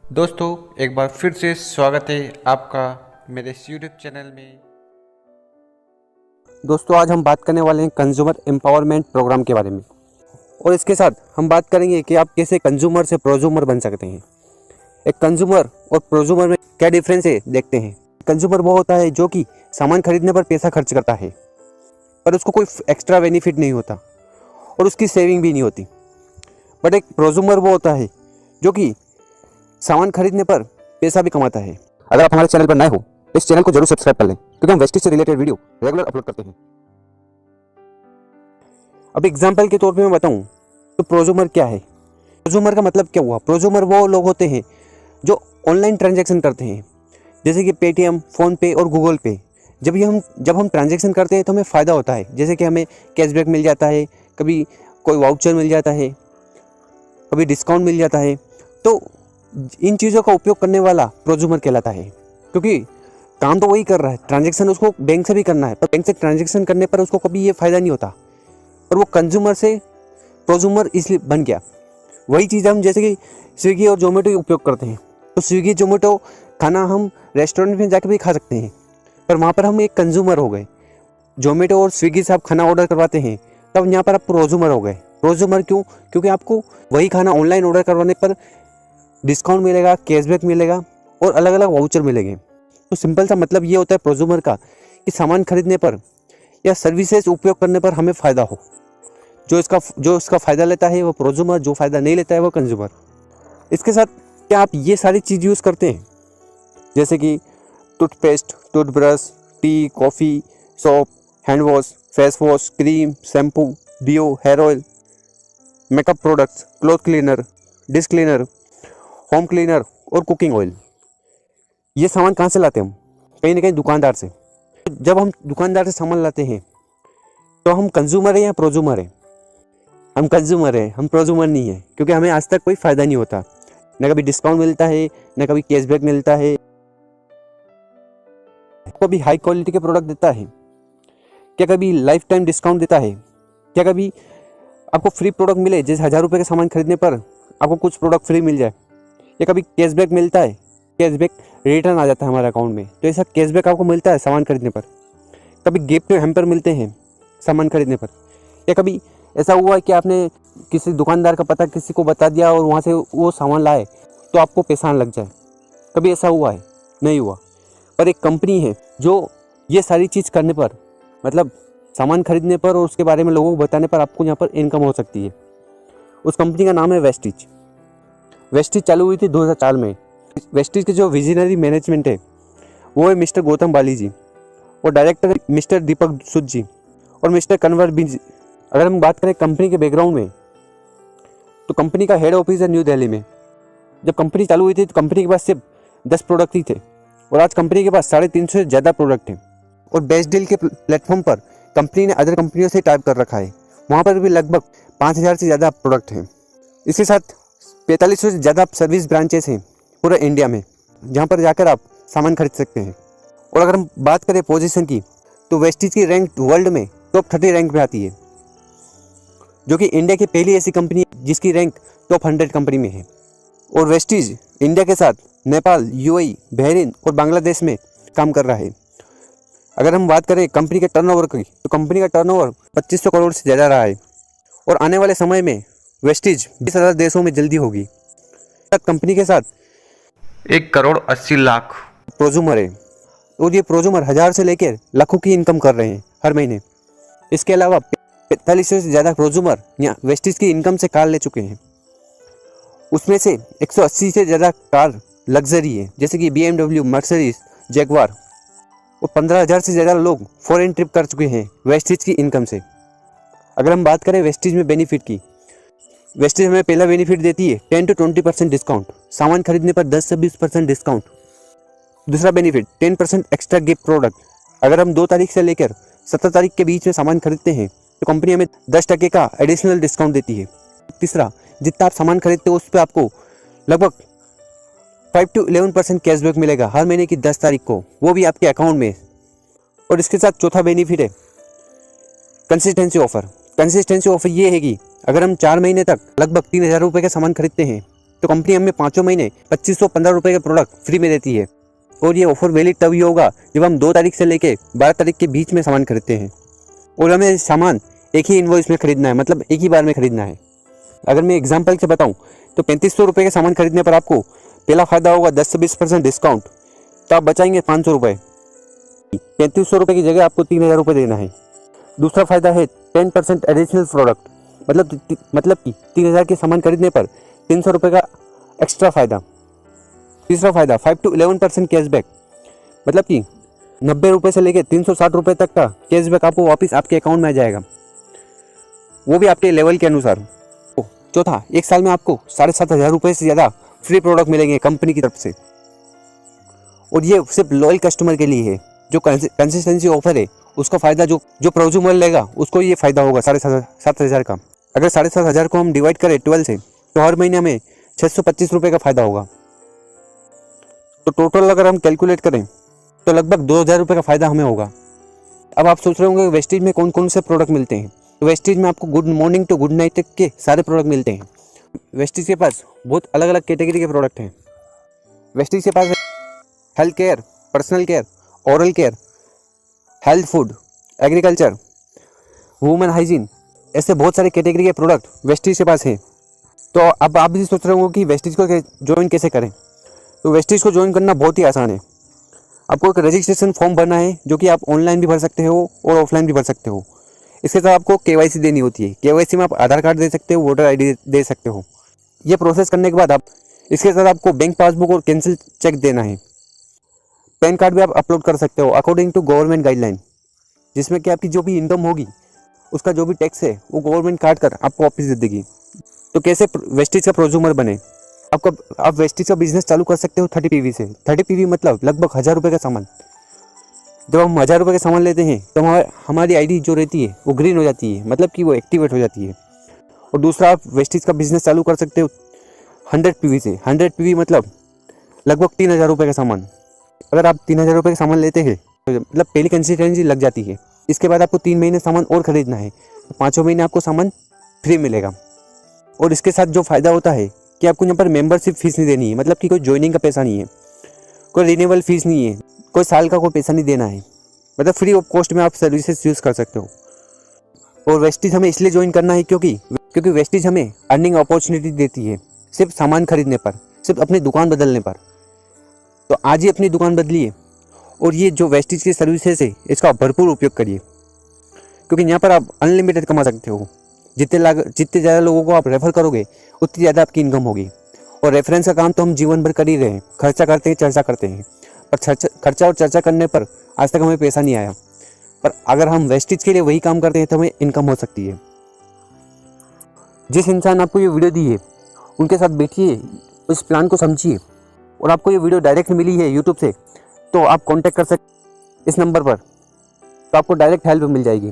दोस्तों एक बार फिर से स्वागत है आपका मेरे इस यूट्यूब चैनल में। दोस्तों आज हम बात करने वाले हैं कंज्यूमर एम्पावरमेंट प्रोग्राम के बारे में और इसके साथ हम बात करेंगे कि आप कैसे कंज्यूमर से प्रोज्यूमर बन सकते हैं। एक कंज्यूमर और प्रोज्यूमर में क्या डिफरेंस है देखते हैं। कंज्यूमर वो होता है जो कि सामान खरीदने पर पैसा खर्च करता है पर उसको कोई एक्स्ट्रा बेनिफिट नहीं होता और उसकी सेविंग भी नहीं होती। बट एक प्रोज्यूमर वो होता है जो कि सामान खरीदने पर पैसा भी कमाता है। अगर आप हमारे चैनल पर नए हो तो इस चैनल को जरूर सब्सक्राइब कर लें क्योंकि हम वेस्टेज से रिलेटेड वीडियो रेगुलर अपलोड करते हैं। अब एग्जांपल के तौर पे मैं बताऊं तो प्रोज्यूमर क्या है। प्रोज्यूमर का मतलब क्या हुआ? प्रोज्यूमर वो लोग होते हैं जो ऑनलाइन ट्रांजैक्शन करते हैं, जैसे कि पेटीएम, फ़ोनपे और गूगल पे। जब हम ट्रांजैक्शन करते हैं तो हमें फ़ायदा होता है, जैसे कि हमें कैशबैक मिल जाता है, कभी कोई वाउचर मिल जाता है, कभी डिस्काउंट मिल जाता है। तो इन चीज़ों का उपयोग करने वाला प्रोज्यूमर कहलाता है, क्योंकि काम तो वही कर रहा है, ट्रांजैक्शन उसको बैंक से भी करना है, पर बैंक से ट्रांजैक्शन करने पर उसको कभी ये फ़ायदा नहीं होता। पर वो कंज्यूमर से प्रोज्यूमर इसलिए बन गया। वही चीज़ हम जैसे कि स्विगी और जोमेटो उपयोग करते हैं, तो स्विगी जोमेटो खाना हम रेस्टोरेंट में जाकर भी खा सकते हैं, पर वहाँ पर हम एक कंज्यूमर हो गए। जोमेटो और स्विगी से आप खाना ऑर्डर करवाते हैं, तब यहाँ पर आप प्रोज्यूमर हो गए। प्रोज्यूमर क्यों? क्योंकि आपको वही खाना ऑनलाइन ऑर्डर करवाने पर डिस्काउंट मिलेगा, कैशबैक मिलेगा और अलग अलग वाउचर मिलेंगे। तो सिंपल सा मतलब ये होता है प्रोज्यूमर का कि सामान खरीदने पर या सर्विसेज उपयोग करने पर हमें फ़ायदा हो। जो इसका फ़ायदा लेता है वो प्रोज्यूमर, जो फ़ायदा नहीं लेता है वो कंज्यूमर। इसके साथ क्या आप ये सारी चीज़ यूज़ करते हैं, जैसे कि toothpaste, toothbrush, tea, coffee, soap, hand wash, face wash, cream, shampoo, deo, hair oil, makeup products, cloth cleaner, dish cleaner, home cleaner और कुकिंग ऑयल। ये सामान कहाँ से लाते हैं हम? कहीं ना कहीं दुकानदार से। जब हम दुकानदार से सामान लाते हैं तो हम कंज्यूमर हैं या प्रोज्यूमर हैं? हम कंज्यूमर हैं, हम प्रोज्यूमर नहीं है, क्योंकि हमें आज तक कोई फ़ायदा नहीं होता। न कभी डिस्काउंट मिलता है, न कभी कैशबैक मिलता है। कभी हाई क्वालिटी के प्रोडक्ट देता है क्या? कभी लाइफ टाइम डिस्काउंट देता है क्या? कभी आपको फ्री प्रोडक्ट मिले, जैसे 1000 रुपये के सामान खरीदने पर आपको कुछ प्रोडक्ट फ्री मिल जाए, या कभी कैशबैक मिलता है, कैशबैक रिटर्न आ जाता है हमारे अकाउंट में, तो ऐसा कैशबैक आपको मिलता है सामान खरीदने पर। कभी गिफ्ट हैम्पर मिलते हैं सामान खरीदने पर, या कभी ऐसा हुआ है कि आपने किसी दुकानदार का पता किसी को बता दिया और वहाँ से वो सामान लाए तो आपको पैसा लग जाए? कभी ऐसा हुआ है? नहीं हुआ। पर एक कंपनी है जो ये सारी चीज़ करने पर, मतलब सामान खरीदने पर और उसके बारे में लोगों को बताने पर आपको यहाँ पर इनकम हो सकती है। उस कंपनी का नाम है वेस्टेज। वेस्टेज चालू हुई थी 2004 में। वेस्टेज के जो विजनरी मैनेजमेंट है वो है मिस्टर गौतम बाली जी, और डायरेक्टर मिस्टर दीपक सूद जी और मिस्टर कन्वर बिन जी। अगर हम बात करें कंपनी के बैकग्राउंड में, तो कंपनी का हेड ऑफिस है न्यू दिल्ली में। जब कंपनी चालू हुई थी तो कंपनी के पास सिर्फ 10 प्रोडक्ट ही थे, और आज कंपनी के पास 350 से ज़्यादा प्रोडक्ट हैं। और बेस्ट डील के प्लेटफॉर्म पर कंपनी ने अदर कंपनियों से टाइप कर रखा है, वहाँ पर भी लगभग 5000 से ज़्यादा प्रोडक्ट हैं। इसके साथ 4500 से ज़्यादा सर्विस ब्रांचेस हैं पूरे इंडिया में, जहाँ पर जाकर आप सामान खरीद सकते हैं। और अगर हम बात करें पोजीशन की, तो वेस्टेज की रैंक वर्ल्ड में टॉप 30 रैंक में आती है, जो कि इंडिया की पहली ऐसी कंपनी है जिसकी रैंक टॉप 100 कंपनी में है। और वेस्टेज इंडिया के साथ नेपाल, यूएई, बहरीन और बांग्लादेश में काम कर रहा है। अगर हम बात करें कंपनी के टर्नओवर की, तो कंपनी का टर्नओवर 2500 करोड़ से ज़्यादा रहा है, और आने वाले समय में वेस्टेज 20,000 देशों में जल्दी होगी। कंपनी के साथ 1,80,00,000 प्रोज्यूमर है, और ये प्रोज्यूमर 1000 से लेकर लाखों की इनकम कर रहे हैं हर महीने। इसके अलावा 4500 से ज़्यादा प्रोज्यूमर यहाँ वेस्टेज की इनकम से कार ले चुके हैं। उसमें से 180 से ज़्यादा कार लग्जरी है, जैसे कि BMW, मर्सिडीज, जैगवार। और 15,000 से ज़्यादा लोग फॉरेन ट्रिप कर चुके हैं वेस्टेज की इनकम से। अगर हम बात करें वेस्टेज में बेनिफिट की, वेस्टेज हमें पहला बेनिफिट देती है 10 to 20% डिस्काउंट, सामान खरीदने पर 10 से 20% डिस्काउंट। दूसरा बेनिफिट 10% एक्स्ट्रा गिफ्ट प्रोडक्ट। अगर हम 2 तारीख से लेकर 17 तारीख के बीच में सामान खरीदते हैं तो कंपनी हमें 10% का एडिशनल डिस्काउंट देती है। तीसरा, जितना आप सामान खरीदते हो उस पर आपको लगभग 5 to 11% कैशबैक मिलेगा हर महीने की 10 तारीख को, वो भी आपके अकाउंट में। और इसके साथ चौथा बेनिफिट है कंसिस्टेंसी ऑफर। कंसिस्टेंसी ऑफर ये है कि अगर हम 4 महीने तक लगभग 3,000 रुपये का सामान खरीदते हैं तो कंपनी हमें 5 महीने 2515 रुपये के प्रोडक्ट फ्री में देती है। और ये ऑफर वैलिड तभी होगा जब हम 2 तारीख से लेके 12 तारीख के बीच में सामान खरीदते हैं और हमें सामान एक ही इन्वॉइस में खरीदना है, मतलब एक ही बार में खरीदना है। अगर मैं एग्जांपल से बताऊं तो 3500 रुपये के सामान खरीदने पर आपको पहला फ़ायदा होगा 10 से 20% डिस्काउंट, तो आप बचाएंगे 500 रुपये। 3500 रुपये की जगह आपको 3000 रुपये देना है। दूसरा फ़ायदा है 10% एडिशनल प्रोडक्ट, मतलब कि 3000 के सामान खरीदने पर 300 रुपये का एक्स्ट्रा फ़ायदा। तीसरा फ़ायदा 5 to 11% कैशबैक, मतलब कि 90 रुपये से लेकर 360 रुपये तक का कैशबैक आपको वापस आपके अकाउंट में आ जाएगा, वो भी आपके लेवल के अनुसार। चौथा, 1 साल में आपको 7500 रुपये से ज़्यादा फ्री प्रोडक्ट मिलेंगे कंपनी की तरफ से। और ये सिर्फ लॉयल कस्टमर के लिए है। जो कंसिस्टेंसी ऑफर है उसका फ़ायदा जो प्रोज्यूमर लेगा उसको ये फ़ायदा होगा 7500 का। अगर 7500 को हम डिवाइड करें 12 से तो हर महीने हमें 625 रुपये का फ़ायदा होगा। तो टोटल अगर हम कैलकुलेट करें तो लगभग 2000 रुपये का फ़ायदा हमें होगा। अब आप सोच रहे होंगे वेस्टीज में कौन कौन से प्रोडक्ट मिलते हैं। तो वेस्टीज में आपको good morning to good night तक के सारे प्रोडक्ट मिलते हैं। वेस्टीज के पास बहुत अलग अलग कैटेगरी के प्रोडक्ट हैं। वेस्टीज के पास health care, personal care, oral care, health food, agriculture, women hygiene, ऐसे बहुत सारे कैटेगरी के प्रोडक्ट वेस्टीज के पास हैं। तो अब आप भी सोच रहे होंगे कि वेस्टीज को ज्वाइन कैसे करें। तो वेस्टीज को ज्वाइन करना बहुत ही आसान है। आपको एक रजिस्ट्रेशन फॉर्म भरना है जो कि आप ऑनलाइन भी भर सकते हो और ऑफलाइन भी भर सकते हो। इसके साथ आपको KYC देनी होती है। KYC में आप आधार कार्ड दे सकते हो, वोटर ID दे सकते हो। ये प्रोसेस करने के बाद इसके साथ आपको बैंक पासबुक और कैंसिल चेक देना है। पैन कार्ड भी आप अपलोड कर सकते हो अकॉर्डिंग टू गवर्नमेंट गाइडलाइन, जिसमें कि आपकी जो भी इनकम होगी उसका जो भी टैक्स है वो गवर्नमेंट काट कर आपको वापस दे देगी। तो कैसे वेस्टीज का प्रोज्यूमर बने। आप वेस्टीज का बिजनेस चालू कर सकते हो 30 PV से। 30 PV मतलब लगभग 1000 रुपये का सामान। जब हम 1000 रुपये का सामान लेते हैं तो हमारी ID जो रहती है वो ग्रीन हो जाती है, मतलब कि वो एक्टिवेट हो जाती है। और दूसरा, आप वेस्टीज का बिजनेस चालू कर सकते हो 100 PV से। 100 PV मतलब लगभग 3000 रुपये का सामान। अगर आप 3000 रुपये का सामान लेते हैं तो मतलब पहली कंसिस्टेंसी लग जाती है। इसके बाद आपको 3 महीने सामान और खरीदना है, तो 5वें महीने आपको सामान फ्री मिलेगा। और इसके साथ जो फ़ायदा होता है कि आपको यहाँ पर मेंबरशिप फीस नहीं देनी है, मतलब कि कोई ज्वाइनिंग का पैसा नहीं है, कोई रिन्यूअल फीस नहीं है, कोई साल का कोई पैसा नहीं देना है, मतलब फ्री ऑफ कॉस्ट में आप सर्विसेज यूज़ कर सकते हो। और वेस्टीज हमें इसलिए ज्वाइन करना है क्योंकि वेस्टीज हमें अर्निंग अपॉर्चुनिटी देती है, सिर्फ सामान खरीदने पर, सिर्फ अपनी दुकान बदलने पर। तो आज ही अपनी दुकान बदलिए और ये जो वेस्टीज की सर्विसेज है इसका भरपूर उपयोग करिए, क्योंकि यहाँ पर आप अनलिमिटेड कमा सकते हो। जितने ज़्यादा लोगों को आप रेफ़र करोगे उतनी ज़्यादा आपकी इनकम होगी। और रेफरेंस का काम तो हम जीवन भर कर ही रहे हैं, खर्चा करते हैं, चर्चा करते हैं, पर खर्चा और चर्चा करने पर आज तक हमें पैसा नहीं आया। पर अगर हम वेस्टीज के लिए वही काम करते हैं तो हमें इनकम हो सकती है। जिस इंसान आपको ये वीडियो दी है उनके साथ बैठिए, उस प्लान को समझिए। और आपको ये वीडियो डायरेक्ट मिली है यूट्यूब से तो आप कांटेक्ट कर सकते इस नंबर पर, तो आपको डायरेक्ट हेल्प मिल जाएगी।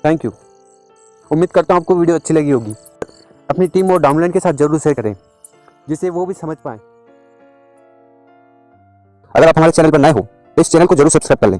Thank you. उम्मीद करता हूँ आपको वीडियो अच्छी लगी होगी। अपनी टीम और डाउनलाइन के साथ जरूर शेयर करें जिससे वो भी समझ पाए। अगर आप हमारे चैनल पर नए हो तो इस चैनल को जरूर सब्सक्राइब कर लें